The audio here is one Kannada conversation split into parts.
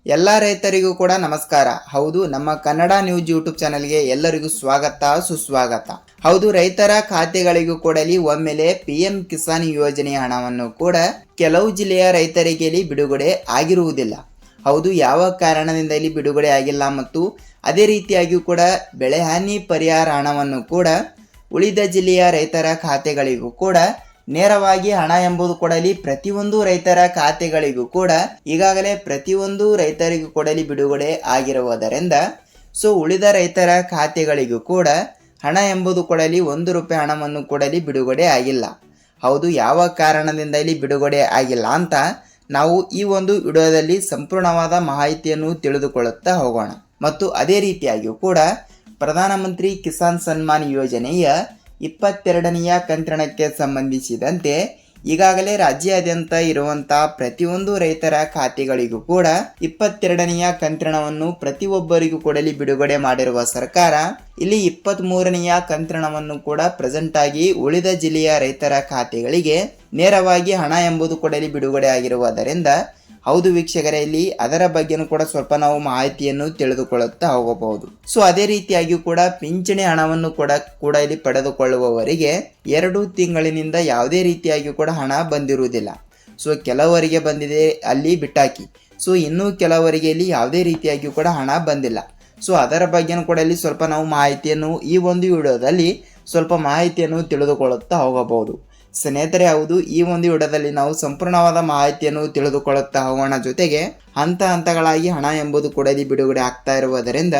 ಎಲ್ಲ ರೈತರಿಗೂ ಕೂಡ ನಮಸ್ಕಾರ. ಹೌದು, ನಮ್ಮ ಕನ್ನಡ ನ್ಯೂಸ್ ಯೂಟ್ಯೂಬ್ ಚಾನೆಲ್ಗೆ ಎಲ್ಲರಿಗೂ ಸ್ವಾಗತ ಸುಸ್ವಾಗತ. ಹೌದು, ರೈತರ ಖಾತೆಗಳಿಗೂ ಕೂಡಲಿ ಒಮ್ಮೆಲೆ PM ಕಿಸಾನ್ ಯೋಜನೆಯ ಹಣವನ್ನು ಕೂಡ ಕೆಲವು ಜಿಲ್ಲೆಯ ರೈತರಿಗೆ ಬಿಡುಗಡೆ ಆಗಿರುವುದಿಲ್ಲ. ಹೌದು, ಯಾವ ಕಾರಣದಿಂದ ಇಲ್ಲಿ ಬಿಡುಗಡೆ ಆಗಿಲ್ಲ ಮತ್ತು ಅದೇ ರೀತಿಯಾಗಿಯೂ ಕೂಡ ಬೆಳೆ ಹಾನಿ ಪರಿಹಾರ ಹಣವನ್ನು ಕೂಡ ಉಳಿದ ಜಿಲ್ಲೆಯ ರೈತರ ಖಾತೆಗಳಿಗೂ ಕೂಡ ನೇರವಾಗಿ ಹಣ ಎಂಬುದು ಕೊಡಲಿ ಪ್ರತಿಯೊಂದು ರೈತರ ಖಾತೆಗಳಿಗೂ ಕೂಡ ಈಗಾಗಲೇ ಪ್ರತಿಯೊಂದು ರೈತರಿಗೂ ಕೊಡಲಿ ಬಿಡುಗಡೆ ಆಗಿರುವುದರಿಂದ ಉಳಿದ ರೈತರ ಖಾತೆಗಳಿಗೂ ಕೂಡ ಹಣ ಎಂಬುದು ಕೊಡಲಿ ₹1 ಹಣವನ್ನು ಕೊಡಲಿ ಬಿಡುಗಡೆ ಆಗಿಲ್ಲ. ಹೌದು, ಯಾವ ಕಾರಣದಿಂದ ಇಲ್ಲಿ ಬಿಡುಗಡೆ ಆಗಿಲ್ಲ ಅಂತ ನಾವು ಈ ಒಂದು ವಿಡಿಯೋದಲ್ಲಿ ಸಂಪೂರ್ಣವಾದ ಮಾಹಿತಿಯನ್ನು ತಿಳಿದುಕೊಳ್ಳುತ್ತಾ ಹೋಗೋಣ. ಮತ್ತು ಅದೇ ರೀತಿಯಾಗಿಯೂ ಕೂಡ ಪ್ರಧಾನಮಂತ್ರಿ ಕಿಸಾನ್ ಸನ್ಮಾನ್ ಯೋಜನೆಯ 22ನೆಯ ಕಂತಿನಕ್ಕೆ ಸಂಬಂಧಿಸಿದಂತೆ ಈಗಾಗಲೇ ರಾಜ್ಯಾದ್ಯಂತ ಇರುವಂತಹ ಪ್ರತಿಯೊಂದು ರೈತರ ಖಾತೆಗಳಿಗೂ ಕೂಡ 22ನೆಯ ಕಂತಿನವನ್ನು ಪ್ರತಿಯೊಬ್ಬರಿಗೂ ಕೊಡಲಿ ಬಿಡುಗಡೆ ಮಾಡಿರುವ ಸರ್ಕಾರ ಇಲ್ಲಿ 23ನೆಯ ಕಂತಿನವನ್ನು ಕೂಡ ಪ್ರೆಸೆಂಟ್ ಆಗಿ ಉಳಿದ ಜಿಲ್ಲೆಯ ರೈತರ ಖಾತೆಗಳಿಗೆ ನೇರವಾಗಿ ಹಣ ಎಂಬುದು ಕೊಡಲಿ ಬಿಡುಗಡೆ ಆಗಿರುವುದರಿಂದ ಹೌದು ವೀಕ್ಷಕರೇ, ಇಲ್ಲಿ ಅದರ ಬಗ್ಗೆನೂ ಕೂಡ ಸ್ವಲ್ಪ ನಾವು ಮಾಹಿತಿಯನ್ನು ತಿಳಿದುಕೊಳ್ಳುತ್ತಾ ಹೋಗಬಹುದು. ಅದೇ ರೀತಿಯಾಗಿಯೂ ಕೂಡ ಪಿಂಚಣಿ ಹಣವನ್ನು ಕೂಡ ಇಲ್ಲಿ ಪಡೆದುಕೊಳ್ಳುವವರಿಗೆ 2 ತಿಂಗಳಿನಿಂದ ಯಾವುದೇ ರೀತಿಯಾಗಿಯೂ ಕೂಡ ಹಣ ಬಂದಿರುವುದಿಲ್ಲ. ಕೆಲವರಿಗೆ ಬಂದಿದೆ ಅಲ್ಲಿ ಬಿಟ್ಟಾಕಿ, ಇನ್ನೂ ಕೆಲವರಿಗೆ ಇಲ್ಲಿ ಯಾವುದೇ ರೀತಿಯಾಗಿಯೂ ಕೂಡ ಹಣ ಬಂದಿಲ್ಲ. ಅದರ ಬಗ್ಗೆನೂ ಕೂಡ ಇಲ್ಲಿ ಸ್ವಲ್ಪ ನಾವು ಮಾಹಿತಿಯನ್ನು ಈ ಒಂದು ವಿಡಿಯೋದಲ್ಲಿ ಸ್ವಲ್ಪ ಮಾಹಿತಿಯನ್ನು ತಿಳಿದುಕೊಳ್ಳುತ್ತಾ ಹೋಗಬಹುದು. ಸ್ನೇಹಿತರೆ, ಹೌದು, ಈ ಒಂದು ವಿಡಿಯೋದಲ್ಲಿ ನಾವು ಸಂಪೂರ್ಣವಾದ ಮಾಹಿತಿಯನ್ನು ತಿಳಿದುಕೊಳ್ಳುತ್ತಾ ಹೋಗೋಣ. ಜೊತೆಗೆ ಹಂತಗಳಾಗಿ ಹಣ ಎಂಬುದು ಕೂಡ ಇಲ್ಲಿ ಬಿಡುಗಡೆ ಆಗ್ತಾ ಇರುವುದರಿಂದ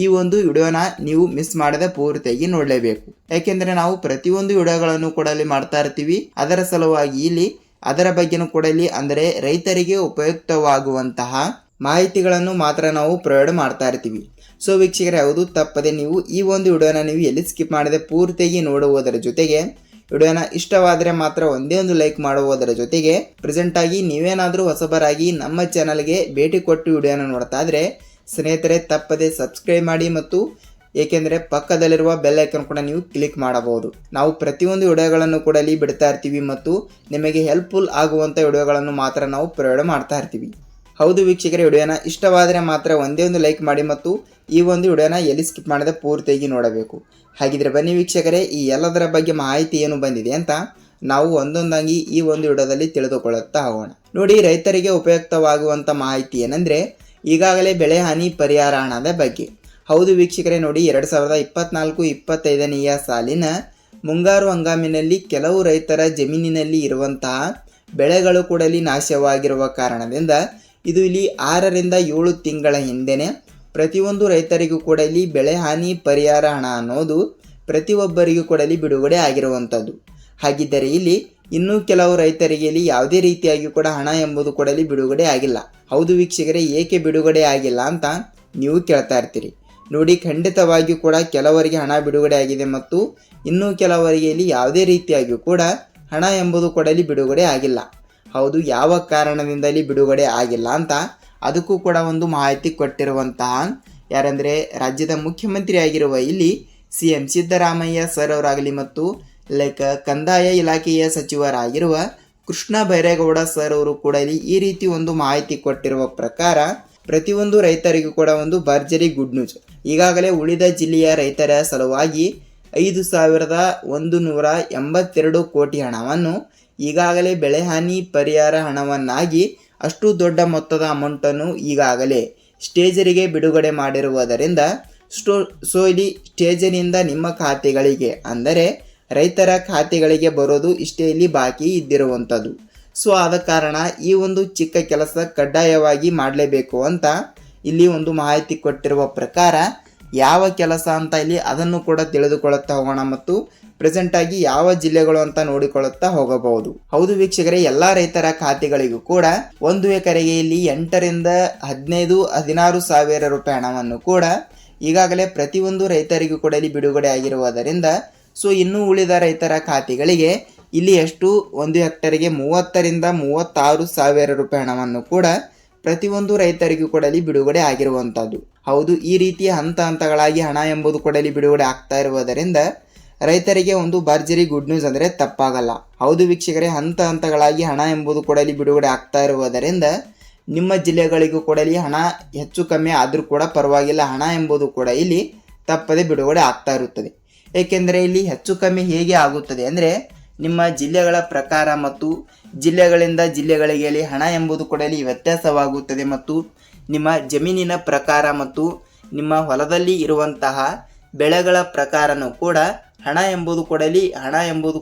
ಈ ಒಂದು ವಿಡಿಯೋನ ನೀವು ಮಿಸ್ ಮಾಡದೆ ಪೂರ್ತಿಯಾಗಿ ನೋಡಲೇಬೇಕು. ಯಾಕೆಂದರೆ ನಾವು ಪ್ರತಿಯೊಂದು ವಿಡಿಯೋಗಳನ್ನು ಕೂಡ ಇಲ್ಲಿ ಮಾಡ್ತಾ ಇರ್ತೀವಿ. ಅದರ ಸಲುವಾಗಿ ಇಲ್ಲಿ ಅದರ ಬಗ್ಗೆನೂ ಕೂಡ ಇಲ್ಲಿ ಅಂದರೆ ರೈತರಿಗೆ ಉಪಯುಕ್ತವಾಗುವಂತಹ ಮಾಹಿತಿಗಳನ್ನು ಮಾತ್ರ ನಾವು ಪ್ರೊವೈಡ್ ಮಾಡ್ತಾ ಇರ್ತೀವಿ. ವೀಕ್ಷಕರೇ, ಹೌದು, ತಪ್ಪದೆ ನೀವು ಈ ಒಂದು ವಿಡಿಯೋನ ನೀವು ಎಲ್ಲಿ ಸ್ಕಿಪ್ ಮಾಡದೆ ಪೂರ್ತಿಯಾಗಿ ನೋಡುವುದರ ಜೊತೆಗೆ ವಿಡಿಯೋನ ಇಷ್ಟವಾದರೆ ಮಾತ್ರ ಒಂದೇ ಒಂದು ಲೈಕ್ ಮಾಡುವುದರ ಜೊತೆಗೆ ಪ್ರೆಸೆಂಟ್ ಆಗಿ ನೀವೇನಾದರೂ ಹೊಸಬರಾಗಿ ನಮ್ಮ ಚಾನಲ್ಗೆ ಭೇಟಿ ಕೊಟ್ಟು ವಿಡಿಯೋನ ನೋಡ್ತಾ ಇದ್ರೆ ಸ್ನೇಹಿತರೆ ತಪ್ಪದೆ ಸಬ್ಸ್ಕ್ರೈಬ್ ಮಾಡಿ ಮತ್ತು ಏಕೆಂದರೆ ಪಕ್ಕದಲ್ಲಿರುವ ಬೆಲ್ ಐಕನ್ ಕೂಡ ನೀವು ಕ್ಲಿಕ್ ಮಾಡಬಹುದು. ನಾವು ಪ್ರತಿಯೊಂದು ವಿಡಿಯೋಗಳನ್ನು ಕೂಡ ಇಲ್ಲಿ ಬಿಡ್ತಾ ಇರ್ತೀವಿ ಮತ್ತು ನಿಮಗೆ ಹೆಲ್ಪ್ಫುಲ್ ಆಗುವಂಥ ವಿಡಿಯೋಗಳನ್ನು ಮಾತ್ರ ನಾವು ಪ್ರೊವೈಡ್ ಮಾಡ್ತಾ ಇರ್ತೀವಿ. ಹೌದು ವೀಕ್ಷಕರೇ, ವಿಡಿಯೋನ ಇಷ್ಟವಾದರೆ ಮಾತ್ರ ಒಂದೇ ಒಂದು ಲೈಕ್ ಮಾಡಿ ಮತ್ತು ಈ ಒಂದು ವಿಡಿಯೋನ ಎಲ್ಲಿ ಸ್ಕಿಪ್ ಮಾಡದೆ ಪೂರ್ತಿಯಾಗಿ ನೋಡಬೇಕು. ಹಾಗಿದ್ರೆ ಬನ್ನಿ ವೀಕ್ಷಕರೇ, ಈ ಎಲ್ಲದರ ಬಗ್ಗೆ ಮಾಹಿತಿ ಏನು ಬಂದಿದೆ ಅಂತ ನಾವು ಒಂದೊಂದಾಗಿ ಈ ಒಂದು ವಿಡಿಯೋದಲ್ಲಿ ತಿಳಿದುಕೊಳ್ಳುತ್ತಾ ಹೋಗೋಣ. ನೋಡಿ, ರೈತರಿಗೆ ಉಪಯುಕ್ತವಾಗುವಂಥ ಮಾಹಿತಿ ಏನಂದರೆ ಈಗಾಗಲೇ ಬೆಳೆ ಹಾನಿ ಪರಿಹಾರ ಹಣದ ಬಗ್ಗೆ. ಹೌದು ವೀಕ್ಷಕರೇ, ನೋಡಿ 2024-25ನೆಯ ಸಾಲಿನ ಮುಂಗಾರು ಹಂಗಾಮಿನಲ್ಲಿ ಕೆಲವು ರೈತರ ಜಮೀನಿನಲ್ಲಿ ಇರುವಂತಹ ಬೆಳೆಗಳು ಕೂಡ ಇಲ್ಲಿ ನಾಶವಾಗಿರುವ ಕಾರಣದಿಂದ ಇದು ಇಲ್ಲಿ 6 ರಿಂದ 7 ತಿಂಗಳ ಹಿಂದೆನೆ ಪ್ರತಿಯೊಂದು ರೈತರಿಗೂ ಕೂಡ ಇಲ್ಲಿ ಬೆಳೆ ಹಾನಿ ಪರಿಹಾರ ಹಣ ಅನ್ನೋದು ಪ್ರತಿಯೊಬ್ಬರಿಗೂ ಕೂಡ ಇಲ್ಲಿ ಬಿಡುಗಡೆ ಆಗಿರುವಂಥದ್ದು. ಹಾಗಿದ್ದರೆ ಇಲ್ಲಿ ಇನ್ನೂ ಕೆಲವು ರೈತರಿಗೆ ಇಲ್ಲಿ ಯಾವುದೇ ರೀತಿಯಾಗಿ ಕೂಡ ಹಣ ಎಂಬುದು ಕೂಡ ಇಲ್ಲಿ ಬಿಡುಗಡೆ ಆಗಿಲ್ಲ. ಹೌದು ವೀಕ್ಷಕರೇ, ಏಕೆ ಬಿಡುಗಡೆ ಆಗಿಲ್ಲ ಅಂತ ನೀವು ಕೇಳ್ತಾ ಇರ್ತೀರಿ. ನೋಡಿ, ಖಂಡಿತವಾಗಿಯೂ ಕೂಡ ಕೆಲವರಿಗೆ ಹಣ ಬಿಡುಗಡೆ ಆಗಿದೆ ಮತ್ತು ಇನ್ನೂ ಕೆಲವರಿಗೆ ಇಲ್ಲಿ ಯಾವುದೇ ರೀತಿಯಾಗಿಯೂ ಕೂಡ ಹಣ ಎಂಬುದು ಕೂಡ ಇಲ್ಲಿ ಬಿಡುಗಡೆ ಆಗಿಲ್ಲ. ಹೌದು, ಯಾವ ಕಾರಣದಿಂದ ಇಲ್ಲಿ ಬಿಡುಗಡೆ ಆಗಿಲ್ಲ ಅಂತ ಅದಕ್ಕೂ ಕೂಡ ಒಂದು ಮಾಹಿತಿ ಕೊಟ್ಟಿರುವಂತಹ ಯಾರಂದರೆ ರಾಜ್ಯದ ಮುಖ್ಯಮಂತ್ರಿ ಆಗಿರುವ ಇಲ್ಲಿ CM ಸಿದ್ದರಾಮಯ್ಯ ಸರ್ ಅವರಾಗಲಿ ಮತ್ತು ಕಂದಾಯ ಇಲಾಖೆಯ ಸಚಿವರಾಗಿರುವ ಕೃಷ್ಣ ಬೈರೇಗೌಡ ಸರ್ ಅವರು ಕೂಡ ಇಲ್ಲಿ ಈ ರೀತಿ ಒಂದು ಮಾಹಿತಿ ಕೊಟ್ಟಿರುವ ಪ್ರಕಾರ ಪ್ರತಿಯೊಂದು ರೈತರಿಗೂ ಕೂಡ ಒಂದು ಭರ್ಜರಿ ಗುಡ್ ನ್ಯೂಸ್. ಈಗಾಗಲೇ ಉಳಿದ ಜಿಲ್ಲೆಯ ರೈತರ ಸಲುವಾಗಿ 5,182 ಕೋಟಿ ಹಣವನ್ನು ಈಗಾಗಲೇ ಬೆಳೆ ಹಾನಿ ಪರಿಹಾರ ಹಣವನ್ನಾಗಿ ಅಷ್ಟು ದೊಡ್ಡ ಮೊತ್ತದ ಅಮೌಂಟನ್ನು ಈಗಾಗಲೇ ಸ್ಟೇಜರಿಗೆ ಬಿಡುಗಡೆ ಮಾಡಿರುವುದರಿಂದ ಇಲ್ಲಿ ಸ್ಟೇಜರಿನಿಂದ ನಿಮ್ಮ ಖಾತೆಗಳಿಗೆ ಅಂದರೆ ರೈತರ ಖಾತೆಗಳಿಗೆ ಬರೋದು ಇಷ್ಟೇ ಇಲ್ಲಿ ಬಾಕಿ ಇದ್ದಿರುವಂಥದ್ದು. ಆದ ಕಾರಣ ಈ ಒಂದು ಚಿಕ್ಕ ಕೆಲಸ ಕಡ್ಡಾಯವಾಗಿ ಮಾಡಲೇಬೇಕು ಅಂತ ಇಲ್ಲಿ ಒಂದು ಮಾಹಿತಿ ಕೊಟ್ಟಿರುವ ಪ್ರಕಾರ ಯಾವ ಕೆಲಸ ಅಂತ ಇಲ್ಲಿ ಅದನ್ನು ಕೂಡ ತಿಳಿದುಕೊಳ್ಳುತ್ತಾ ಹೋಗೋಣ ಮತ್ತು ಪ್ರೆಸೆಂಟ್ ಆಗಿ ಯಾವ ಜಿಲ್ಲೆಗಳು ಅಂತ ನೋಡಿಕೊಳ್ಳುತ್ತಾ ಹೋಗಬಹುದು. ಹೌದು ವೀಕ್ಷಕರೇ, ಎಲ್ಲಾ ರೈತರ ಖಾತೆಗಳಿಗೂ ಕೂಡ 1 ಎಕರೆಗೆ ಇಲ್ಲಿ 8 ರಿಂದ 16 ಸಾವಿರ ರೂಪಾಯಿ ಹಣವನ್ನು ಕೂಡ ಈಗಾಗಲೇ ಪ್ರತಿಯೊಂದು ರೈತರಿಗೂ ಕೂಡ ಇಲ್ಲಿ ಬಿಡುಗಡೆ ಆಗಿರುವುದರಿಂದ ಇನ್ನು ಉಳಿದ ರೈತರ ಖಾತೆಗಳಿಗೆ ಇಲ್ಲಿ ಎಷ್ಟು 1 ಹೆಕ್ಟರ್ಗೆ 30 ರಿಂದ 36 ಸಾವಿರ ರೂಪಾಯಿ ಹಣವನ್ನು ಕೂಡ ಪ್ರತಿಯೊಂದು ರೈತರಿಗೂ ಕೂಡ ಇಲ್ಲಿ ಬಿಡುಗಡೆ ಆಗಿರುವಂಥದ್ದು. ಹೌದು, ಈ ರೀತಿಯ ಹಂತಗಳಾಗಿ ಹಣ ಎಂಬುದು ಕೂಡ ಇಲ್ಲಿ ಬಿಡುಗಡೆ ಆಗ್ತಾ ಇರುವುದರಿಂದ ರೈತರಿಗೆ ಒಂದು ಭರ್ಜರಿ ಗುಡ್ ನ್ಯೂಸ್ ಅಂದರೆ ತಪ್ಪಾಗಲ್ಲ. ಹೌದು ವೀಕ್ಷಕರೇ, ಹಂತಗಳಾಗಿ ಹಣ ಎಂಬುದು ಕೂಡ ಇಲ್ಲಿ ಬಿಡುಗಡೆ ಆಗ್ತಾ ಇರುವುದರಿಂದ ನಿಮ್ಮ ಜಿಲ್ಲೆಗಳಿಗೂ ಕೂಡ ಇಲ್ಲಿ ಹಣ ಹೆಚ್ಚು ಕಮ್ಮಿ ಆದರೂ ಕೂಡ ಪರವಾಗಿಲ್ಲ, ಹಣ ಎಂಬುದು ಕೂಡ ಇಲ್ಲಿ ತಪ್ಪದೆ ಬಿಡುಗಡೆ ಆಗ್ತಾ ಇರುತ್ತದೆ. ಏಕೆಂದರೆ ಇಲ್ಲಿ ಹೆಚ್ಚು ಕಮ್ಮಿ ಹೇಗೆ ಆಗುತ್ತದೆ ಅಂದರೆ ನಿಮ್ಮ ಜಿಲ್ಲೆಗಳ ಪ್ರಕಾರ ಮತ್ತು ಜಿಲ್ಲೆಗಳಿಂದ ಜಿಲ್ಲೆಗಳಿಗೆ ಇಲ್ಲಿ ಹಣ ಎಂಬುದು ಕೂಡ ಇಲ್ಲಿ ವ್ಯತ್ಯಾಸವಾಗುತ್ತದೆ ಮತ್ತು ನಿಮ್ಮ ಜಮೀನಿನ ಪ್ರಕಾರ ಮತ್ತು ನಿಮ್ಮ ಹೊಲದಲ್ಲಿ ಇರುವಂತಹ ಬೆಳೆಗಳ ಪ್ರಕಾರನೂ ಕೂಡ ಹಣ ಎಂಬುದು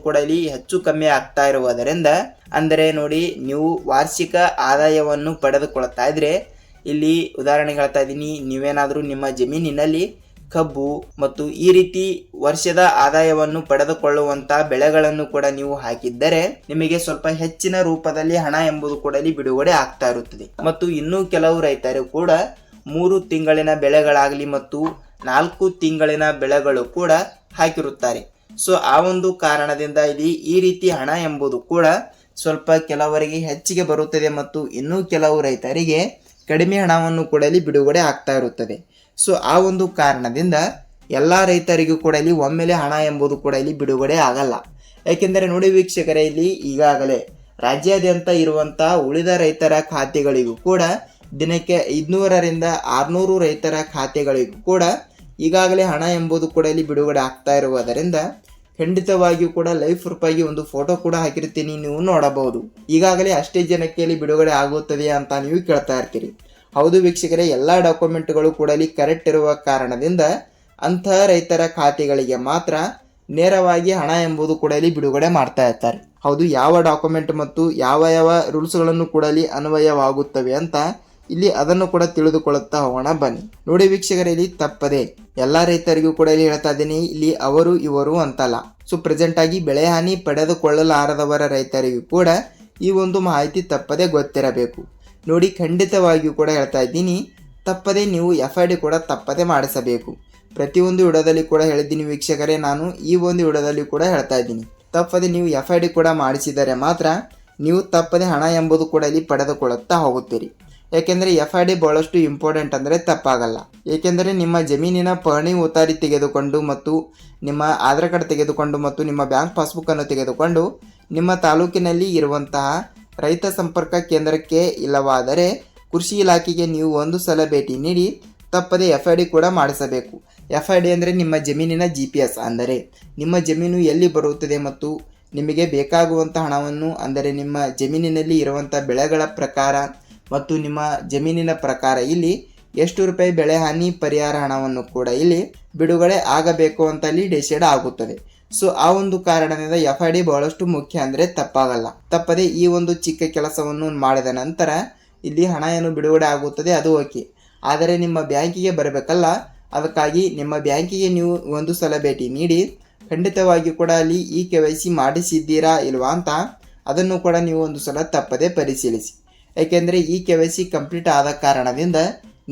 ಕೂಡ ಇಲ್ಲಿ ಹೆಚ್ಚು ಕಮ್ಮಿ ಆಗ್ತಾ ಇರುವುದರಿಂದ, ಅಂದರೆ ನೋಡಿ, ನೀವು ವಾರ್ಷಿಕ ಆದಾಯವನ್ನು ಪಡೆದುಕೊಳ್ತಾ ಇದ್ರೆ ಇಲ್ಲಿ ಉದಾಹರಣೆಗೆ ಹೇಳ್ತಾ ಇದ್ದೀನಿ, ನೀವೇನಾದರೂ ನಿಮ್ಮ ಜಮೀನಿನಲ್ಲಿ ಕಬ್ಬು ಮತ್ತು ಈ ರೀತಿ ವರ್ಷದ ಆದಾಯವನ್ನು ಪಡೆದುಕೊಳ್ಳುವಂತ ಬೆಳೆಗಳನ್ನು ಕೂಡ ನೀವು ಹಾಕಿದ್ದರೆ ನಿಮಗೆ ಸ್ವಲ್ಪ ಹೆಚ್ಚಿನ ರೂಪದಲ್ಲಿ ಹಣ ಎಂಬುದು ಕೂಡ ಇಲ್ಲಿ ಬಿಡುಗಡೆ ಆಗ್ತಾ ಇರುತ್ತದೆ. ಮತ್ತು ಇನ್ನೂ ಕೆಲವು ರೈತರು ಕೂಡ 3 ತಿಂಗಳಿನ ಬೆಳೆಗಳಾಗಲಿ ಮತ್ತು 4 ತಿಂಗಳಿನ ಬೆಳೆಗಳು ಕೂಡ ಹಾಕಿರುತ್ತಾರೆ. ಸೊ ಆ ಒಂದು ಕಾರಣದಿಂದ ಇಲ್ಲಿ ಈ ರೀತಿ ಹಣ ಎಂಬುದು ಕೂಡ ಸ್ವಲ್ಪ ಕೆಲವರಿಗೆ ಹೆಚ್ಚಿಗೆ ಬರುತ್ತದೆ ಮತ್ತು ಇನ್ನೂ ಕೆಲವು ರೈತರಿಗೆ ಕಡಿಮೆ ಹಣವನ್ನು ಕೂಡ ಇಲ್ಲಿ ಬಿಡುಗಡೆ ಆಗ್ತಾ ಇರುತ್ತದೆ. ಸೊ ಆ ಒಂದು ಕಾರಣದಿಂದ ಎಲ್ಲ ರೈತರಿಗೂ ಕೂಡ ಇಲ್ಲಿ ಒಮ್ಮೆಲೆ ಹಣ ಎಂಬುದು ಕೂಡ ಇಲ್ಲಿ ಬಿಡುಗಡೆ ಆಗಲ್ಲ. ಯಾಕೆಂದರೆ ನೋಡಿ ವೀಕ್ಷಕರೇ, ಇಲ್ಲಿ ಈಗಾಗಲೇ ರಾಜ್ಯಾದ್ಯಂತ ಇರುವಂತಹ ಉಳಿದ ರೈತರ ಖಾತೆಗಳಿಗೂ ಕೂಡ ದಿನಕ್ಕೆ 500ರಿಂದ 600 ರೈತರ ಖಾತೆಗಳಿಗೂ ಕೂಡ ಈಗಾಗಲೇ ಹಣ ಎಂಬುದು ಕೂಡ ಇಲ್ಲಿ ಬಿಡುಗಡೆ ಆಗ್ತಾ ಇರುವುದರಿಂದ ಖಂಡಿತವಾಗಿಯೂ ಕೂಡ ಲೈವ್ ಪ್ರೂಫಾಗಿ ಒಂದು ಫೋಟೋ ಕೂಡ ಹಾಕಿರ್ತೀನಿ, ನೀವು ನೋಡಬಹುದು. ಈಗಾಗಲೇ ಅಷ್ಟೇ ಜನಕ್ಕೆ ಇಲ್ಲಿ ಬಿಡುಗಡೆ ಆಗುತ್ತದೆ ಅಂತ ನೀವು ಕೇಳ್ತಾ ಇರ್ತೀರಿ. ಹೌದು ವೀಕ್ಷಕರೇ, ಎಲ್ಲ ಡಾಕ್ಯುಮೆಂಟ್ಗಳು ಕೂಡ ಇಲ್ಲಿ ಕರೆಕ್ಟ್ ಇರುವ ಕಾರಣದಿಂದ ಅಂತಹ ರೈತರ ಖಾತೆಗಳಿಗೆ ಮಾತ್ರ ನೇರವಾಗಿ ಹಣ ಎಂಬುದು ಕೂಡ ಇಲ್ಲಿ ಬಿಡುಗಡೆ ಮಾಡ್ತಾ ಇರ್ತಾರೆ. ಹೌದು, ಯಾವ ಡಾಕ್ಯುಮೆಂಟ್ ಮತ್ತು ಯಾವ ರೂಲ್ಸ್ಗಳನ್ನು ಕೂಡ ಇಲ್ಲಿ ಅನ್ವಯವಾಗುತ್ತವೆ ಅಂತ ಇಲ್ಲಿ ಅದನ್ನು ಕೂಡ ತಿಳಿದುಕೊಳ್ಳುತ್ತಾ ಹೋಗೋಣ ಬನ್ನಿ. ನೋಡಿ ವೀಕ್ಷಕರೇ, ಇಲ್ಲಿ ತಪ್ಪದೆ ಎಲ್ಲ ರೈತರಿಗೂ ಕೂಡ ಇಲ್ಲಿ ಹೇಳ್ತಾ ಇದ್ದೀನಿ, ಇಲ್ಲಿ ಅವರು ಇವರು ಅಂತಲ್ಲ. ಸೊ ಪ್ರೆಸೆಂಟ್ ಆಗಿ ಬೆಳೆ ಹಾನಿ ಪಡೆದುಕೊಳ್ಳಲಾರದವರ ರೈತರಿಗೂ ಕೂಡ ಈ ಒಂದು ಮಾಹಿತಿ ತಪ್ಪದೆ ಗೊತ್ತಿರಬೇಕು. ನೋಡಿ, ಖಂಡಿತವಾಗಿಯೂ ಕೂಡ ಹೇಳ್ತಾ ಇದ್ದೀನಿ, ತಪ್ಪದೆ ನೀವು FID ಕೂಡ ತಪ್ಪದೆ ಮಾಡಿಸಬೇಕು. ಪ್ರತಿಯೊಂದು ವಿಡಿಯೋದಲ್ಲಿ ಕೂಡ ಹೇಳಿದ್ದೀನಿ ವೀಕ್ಷಕರೇ, ನಾನು ಈ ಒಂದು ವಿಡಿಯೋದಲ್ಲಿ ಕೂಡ ಹೇಳ್ತಾ ಇದ್ದೀನಿ, ತಪ್ಪದೆ ನೀವು FID ಕೂಡ ಮಾಡಿಸಿದರೆ ಮಾತ್ರ ನೀವು ತಪ್ಪದೆ ಹಣ ಎಂಬುದು ಕೂಡ ಇಲ್ಲಿ ಪಡೆದುಕೊಳ್ಳುತ್ತಾ ಹೋಗುತ್ತೀರಿ. ಏಕೆಂದರೆ FID ಬಹಳಷ್ಟು ಇಂಪಾರ್ಟೆಂಟ್, ಅಂದರೆ ತಪ್ಪಾಗಲ್ಲ. ಏಕೆಂದರೆ ನಿಮ್ಮ ಜಮೀನಿನ ಪಹಣಿ ಉತ್ತಾರಿ ತೆಗೆದುಕೊಂಡು ಮತ್ತು ನಿಮ್ಮ ಆಧಾರ್ ಕಾರ್ಡ್ ತೆಗೆದುಕೊಂಡು ಮತ್ತು ನಿಮ್ಮ ಬ್ಯಾಂಕ್ ಪಾಸ್ಬುಕ್ಕನ್ನು ತೆಗೆದುಕೊಂಡು ನಿಮ್ಮ ತಾಲೂಕಿನಲ್ಲಿ ಇರುವಂತಹ ರೈತ ಸಂಪರ್ಕ ಕೇಂದ್ರಕ್ಕೆ ಇಲ್ಲವಾದರೆ ಕೃಷಿ ಇಲಾಖೆಗೆ ನೀವು ಒಂದು ಸಲ ಭೇಟಿ ನೀಡಿ ತಪ್ಪದೆ FID ಕೂಡ ಮಾಡಿಸಬೇಕು. FID ಅಂದರೆ ನಿಮ್ಮ ಜಮೀನಿನ GPS, ಅಂದರೆ ನಿಮ್ಮ ಜಮೀನು ಎಲ್ಲಿ ಬರುತ್ತದೆ ಮತ್ತು ನಿಮಗೆ ಬೇಕಾಗುವಂಥ ಹಣವನ್ನು, ಅಂದರೆ ನಿಮ್ಮ ಜಮೀನಿನಲ್ಲಿ ಇರುವಂಥ ಬೆಳೆಗಳ ಪ್ರಕಾರ ಮತ್ತು ನಿಮ್ಮ ಜಮೀನಿನ ಪ್ರಕಾರ ಇಲ್ಲಿ ಎಷ್ಟು ರೂಪಾಯಿ ಬೆಳೆ ಹಾನಿ ಪರಿಹಾರ ಹಣವನ್ನು ಕೂಡ ಇಲ್ಲಿ ಬಿಡುಗಡೆ ಆಗಬೇಕು ಅಂತ ಇಲ್ಲಿ ಡಿಸೈಡ್ ಆಗುತ್ತದೆ. ಸೊ ಆ ಒಂದು ಕಾರಣದಿಂದ FID ಬಹಳಷ್ಟು ಮುಖ್ಯ, ಅಂದರೆ ತಪ್ಪಾಗಲ್ಲ. ತಪ್ಪದೆ ಈ ಒಂದು ಚಿಕ್ಕ ಕೆಲಸವನ್ನು ಮಾಡಿದ ನಂತರ ಇಲ್ಲಿ ಹಣ ಏನು ಬಿಡುಗಡೆ ಆಗುತ್ತದೆ ಅದು ಓಕೆ, ಆದರೆ ನಿಮ್ಮ ಬ್ಯಾಂಕಿಗೆ ಬರಬೇಕಲ್ಲ, ಅದಕ್ಕಾಗಿ ನಿಮ್ಮ ಬ್ಯಾಂಕಿಗೆ ನೀವು ಒಂದು ಸಲ ಭೇಟಿ ನೀಡಿ ಖಂಡಿತವಾಗಿ ಕೂಡ ಅಲ್ಲಿ ಈ KYC ಮಾಡಿಸಿದ್ದೀರಾ ಇಲ್ವಾ ಅಂತ ಅದನ್ನು ಕೂಡ ನೀವು ಒಂದು ಸಲ ತಪ್ಪದೆ ಪರಿಶೀಲಿಸಿ. ಏಕೆಂದರೆ ಈ KYC ಕಂಪ್ಲೀಟ್ ಆದ ಕಾರಣದಿಂದ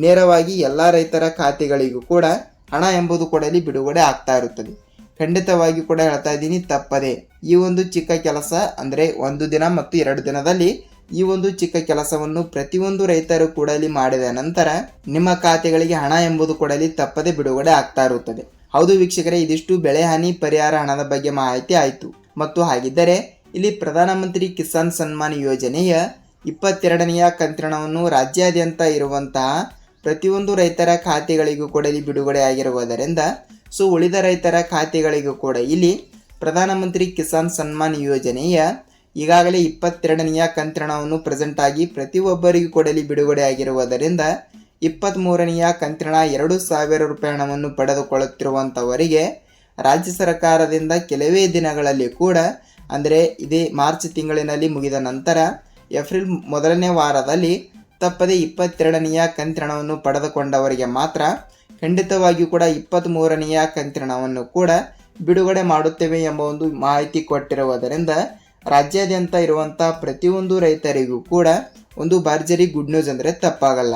ನೇರವಾಗಿ ಎಲ್ಲ ರೈತರ ಖಾತೆಗಳಿಗೂ ಕೂಡ ಹಣ ಎಂಬುದು ಕೂಡ ಇಲ್ಲಿ ಬಿಡುಗಡೆ ಆಗ್ತಾ ಇರುತ್ತದೆ. ಖಂಡಿತವಾಗಿ ಕೂಡ ಹೇಳ್ತಾ ಇದ್ದೀನಿ, ತಪ್ಪದೆ ಈ ಒಂದು ಚಿಕ್ಕ ಕೆಲಸ, ಅಂದರೆ 1 ದಿನ ಮತ್ತು 2 ದಿನದಲ್ಲಿ ಈ ಒಂದು ಚಿಕ್ಕ ಕೆಲಸವನ್ನು ಪ್ರತಿಯೊಂದು ರೈತರು ಕೂಡ ಇಲ್ಲಿ ಮಾಡಿದ ನಂತರ ನಿಮ್ಮ ಖಾತೆಗಳಿಗೆ ಹಣ ಎಂಬುದು ಕೂಡ ಇಲ್ಲಿ ತಪ್ಪದೆ ಬಿಡುಗಡೆ ಆಗ್ತಾ ಇರುತ್ತದೆ. ಹೌದು ವೀಕ್ಷಕರೇ, ಇದಿಷ್ಟು ಬೆಳೆ ಹಾನಿ ಪರಿಹಾರ ಹಣದ ಬಗ್ಗೆ ಮಾಹಿತಿ ಆಯಿತು. ಮತ್ತು ಹಾಗಿದ್ದರೆ ಇಲ್ಲಿ ಪ್ರಧಾನಮಂತ್ರಿ ಕಿಸಾನ್ ಸನ್ಮಾನ್ ಯೋಜನೆಯ 22ನೆಯ ಕಂತಿನವನ್ನು ರಾಜ್ಯಾದ್ಯಂತ ಇರುವಂತಹ ಪ್ರತಿಯೊಂದು ರೈತರ ಖಾತೆಗಳಿಗೂ ಕೂಡ ಇಲ್ಲಿ ಬಿಡುಗಡೆ ಆಗಿರುವುದರಿಂದ ಸೊ ಉಳಿದ ರೈತರ ಖಾತೆಗಳಿಗೂ ಕೂಡ ಇಲ್ಲಿ ಪ್ರಧಾನಮಂತ್ರಿ ಕಿಸಾನ್ ಸನ್ಮಾನ್ ಯೋಜನೆಯ ಈಗಾಗಲೇ 22ನೆಯ ಕಂತಿನವನ್ನು ಪ್ರೆಸೆಂಟ್ ಆಗಿ ಪ್ರತಿಯೊಬ್ಬರಿಗೂ ಕೂಡ ಇಲ್ಲಿ ಬಿಡುಗಡೆ ಆಗಿರುವುದರಿಂದ 23ನೆಯ ಕಂತಿನ 2,000 ರೂಪಾಯಿ ಹಣವನ್ನು ಪಡೆದುಕೊಳ್ಳುತ್ತಿರುವಂಥವರಿಗೆ ರಾಜ್ಯ ಸರ್ಕಾರದಿಂದ ಕೆಲವೇ ದಿನಗಳಲ್ಲಿ ಕೂಡ, ಅಂದರೆ ಇದೇ ಮಾರ್ಚ್ ತಿಂಗಳಿನಲ್ಲಿ ಮುಗಿದ ನಂತರ ಏಪ್ರಿಲ್ ಮೊದಲನೇ ವಾರದಲ್ಲಿ ತಪ್ಪದೆ 22ನೆಯ ಕಂತಿನವನ್ನು ಪಡೆದುಕೊಂಡವರಿಗೆ ಮಾತ್ರ ಖಂಡಿತವಾಗಿಯೂ ಕೂಡ 23ನೆಯ ಕಂತಿನವನ್ನು ಕೂಡ ಬಿಡುಗಡೆ ಮಾಡುತ್ತೇವೆ ಎಂಬ ಒಂದು ಮಾಹಿತಿ ಕೊಟ್ಟಿರುವುದರಿಂದ ರಾಜ್ಯಾದ್ಯಂತ ಇರುವಂಥ ಪ್ರತಿಯೊಂದು ರೈತರಿಗೂ ಕೂಡ ಒಂದು ಭರ್ಜರಿ ಗುಡ್ ನ್ಯೂಸ್, ಅಂದರೆ ತಪ್ಪಾಗಲ್ಲ.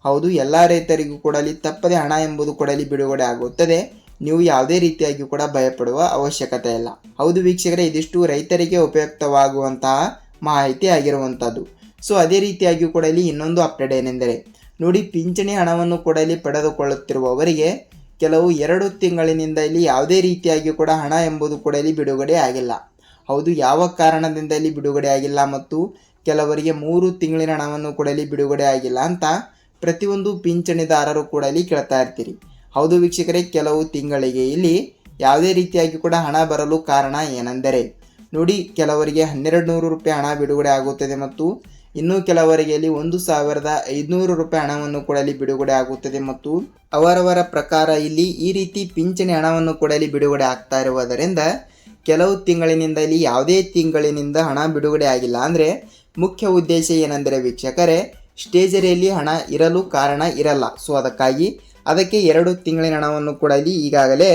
ಹೌದು, ಎಲ್ಲ ರೈತರಿಗೂ ಕೂಡ ಅಲ್ಲಿ ತಪ್ಪದೆ ಹಣ ಎಂಬುದು ಕೂಡ ಇಲ್ಲಿ ಬಿಡುಗಡೆ ಆಗುತ್ತದೆ. ನೀವು ಯಾವುದೇ ರೀತಿಯಾಗಿ ಕೂಡ ಭಯಪಡುವ ಅವಶ್ಯಕತೆ ಇಲ್ಲ. ಹೌದು ವೀಕ್ಷಕರೇ, ಇದಿಷ್ಟು ರೈತರಿಗೆ ಉಪಯುಕ್ತವಾಗುವಂತಹ ಮಾಹಿತಿ ಆಗಿರುವಂಥದ್ದು. ಸೊ ಅದೇ ರೀತಿಯಾಗಿ ಕೂಡ ಇಲ್ಲಿ ಇನ್ನೊಂದು ಅಪ್ಡೇಟ್ ಏನೆಂದರೆ ನೋಡಿ, ಪಿಂಚಣಿ ಹಣವನ್ನು ಕೂಡ ಇಲ್ಲಿ ಪಡೆದುಕೊಳ್ಳುತ್ತಿರುವವರಿಗೆ ಕೆಲವು 2 ತಿಂಗಳಿನಿಂದ ಇಲ್ಲಿ ಯಾವುದೇ ರೀತಿಯಾಗಿ ಕೂಡ ಹಣ ಎಂಬುದು ಕೂಡ ಇಲ್ಲಿ ಬಿಡುಗಡೆ ಆಗಿಲ್ಲ. ಹೌದು, ಯಾವ ಕಾರಣದಿಂದ ಇಲ್ಲಿ ಬಿಡುಗಡೆ ಆಗಿಲ್ಲ ಮತ್ತು ಕೆಲವರಿಗೆ 3 ತಿಂಗಳಿನ ಹಣವನ್ನು ಕೂಡ ಇಲ್ಲಿ ಬಿಡುಗಡೆ ಆಗಿಲ್ಲ ಅಂತ ಪ್ರತಿಯೊಂದು ಪಿಂಚಣಿದಾರರು ಕೂಡ ಇಲ್ಲಿ ಕೇಳ್ತಾ ಇರ್ತೀರಿ. ಹೌದು ವೀಕ್ಷಕರೇ, ಕೆಲವು ತಿಂಗಳಿಗೆ ಇಲ್ಲಿ ಯಾವುದೇ ರೀತಿಯಾಗಿ ಕೂಡ ಹಣ ಬರಲು ಕಾರಣ ಏನೆಂದರೆ ನೋಡಿ, ಕೆಲವರಿಗೆ 1200 ರೂಪಾಯಿ ಹಣ ಬಿಡುಗಡೆ ಆಗುತ್ತದೆ ಮತ್ತು ಇನ್ನು ಕೆಲವರಿಗೆ ಇಲ್ಲಿ 1500 ರೂಪಾಯಿ ಹಣವನ್ನು ಕೂಡ ಇಲ್ಲಿ ಬಿಡುಗಡೆ ಆಗುತ್ತದೆ ಮತ್ತು ಅವರವರ ಪ್ರಕಾರ ಇಲ್ಲಿ ಈ ರೀತಿ ಪಿಂಚಣಿ ಹಣವನ್ನು ಕೂಡ ಇಲ್ಲಿ ಬಿಡುಗಡೆ ಆಗ್ತಾ ಇರುವುದರಿಂದ ಕೆಲವು ತಿಂಗಳಿನಿಂದ ಇಲ್ಲಿ ಯಾವುದೇ ತಿಂಗಳಿನಿಂದ ಹಣ ಬಿಡುಗಡೆ ಆಗಿಲ್ಲ. ಅಂದರೆ ಮುಖ್ಯ ಉದ್ದೇಶ ಏನೆಂದರೆ ವೀಕ್ಷಕರೇ, ಸ್ಟೇಜರಿಯಲ್ಲಿ ಹಣ ಇರಲು ಕಾರಣ ಇರಲ್ಲ. ಸೊ ಅದಕ್ಕೆ 2 ತಿಂಗಳಿನ ಹಣವನ್ನು ಕೂಡ ಇಲ್ಲಿ ಈಗಾಗಲೇ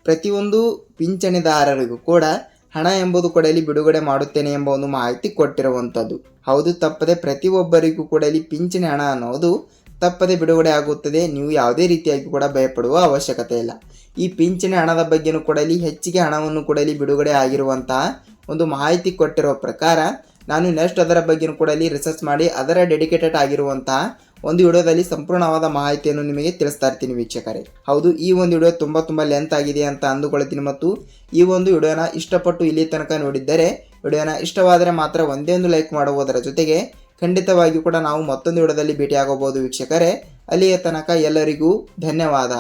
ಪ್ರತಿಯೊಂದು ಪಿಂಚಣಿದಾರರಿಗೂ ಕೂಡ ಹಣ ಎಂಬುದು ಕೂಡ ಇಲ್ಲಿ ಬಿಡುಗಡೆ ಮಾಡುತ್ತೇನೆ ಎಂಬ ಒಂದು ಮಾಹಿತಿ ಕೊಟ್ಟಿರುವಂಥದ್ದು. ಹೌದು, ತಪ್ಪದೆ ಪ್ರತಿಯೊಬ್ಬರಿಗೂ ಕೂಡ ಇಲ್ಲಿ ಪಿಂಚಣಿ ಹಣ ಅನ್ನೋದು ತಪ್ಪದೆ ಬಿಡುಗಡೆ ಆಗುತ್ತದೆ. ನೀವು ಯಾವುದೇ ರೀತಿಯಾಗಿ ಕೂಡ ಭಯಪಡುವ ಅವಶ್ಯಕತೆ ಇಲ್ಲ. ಈ ಪಿಂಚಣಿ ಹಣದ ಬಗ್ಗೆನೂ ಕೂಡ ಇಲ್ಲಿ ಹೆಚ್ಚಿಗೆ ಹಣವನ್ನು ಕೂಡ ಇಲ್ಲಿ ಬಿಡುಗಡೆ ಆಗಿರುವಂತಹ ಒಂದು ಮಾಹಿತಿ ಕೊಟ್ಟಿರೋ ಪ್ರಕಾರ ನಾನು ನೆಕ್ಸ್ಟ್ ಅದರ ಬಗ್ಗೆನೂ ಕೂಡ ಇಲ್ಲಿ ರಿಸರ್ಚ್ ಮಾಡಿ ಅದರ ಡೆಡಿಕೇಟೆಡ್ ಆಗಿರುವಂತಹ ಒಂದು ವಿಡಿಯೋದಲ್ಲಿ ಸಂಪೂರ್ಣವಾದ ಮಾಹಿತಿಯನ್ನು ನಿಮಗೆ ತಿಳಿಸ್ತಾ ಇರ್ತೀನಿ ವೀಕ್ಷಕರೇ. ಹೌದು, ಈ ಒಂದು ವಿಡಿಯೋ ತುಂಬ ಲೆಂತ್ ಆಗಿದೆ ಅಂತ ಅಂದುಕೊಳ್ತೀನಿ ಮತ್ತು ಈ ಒಂದು ವಿಡಿಯೋನ ಇಷ್ಟಪಟ್ಟು ಇಲ್ಲಿ ತನಕ ನೋಡಿದ್ದರೆ ವಿಡಿಯೋನ ಇಷ್ಟವಾದರೆ ಮಾತ್ರ ಒಂದೇ ಒಂದು ಲೈಕ್ ಮಾಡುವುದರ ಜೊತೆಗೆ ಖಂಡಿತವಾಗಿಯೂ ಕೂಡ ನಾವು ಮತ್ತೊಂದು ವಿಡಿಯೋದಲ್ಲಿ ಭೇಟಿಯಾಗಬಹುದು ವೀಕ್ಷಕರೇ. ಅಲ್ಲಿಯ ತನಕ ಎಲ್ಲರಿಗೂ ಧನ್ಯವಾದ.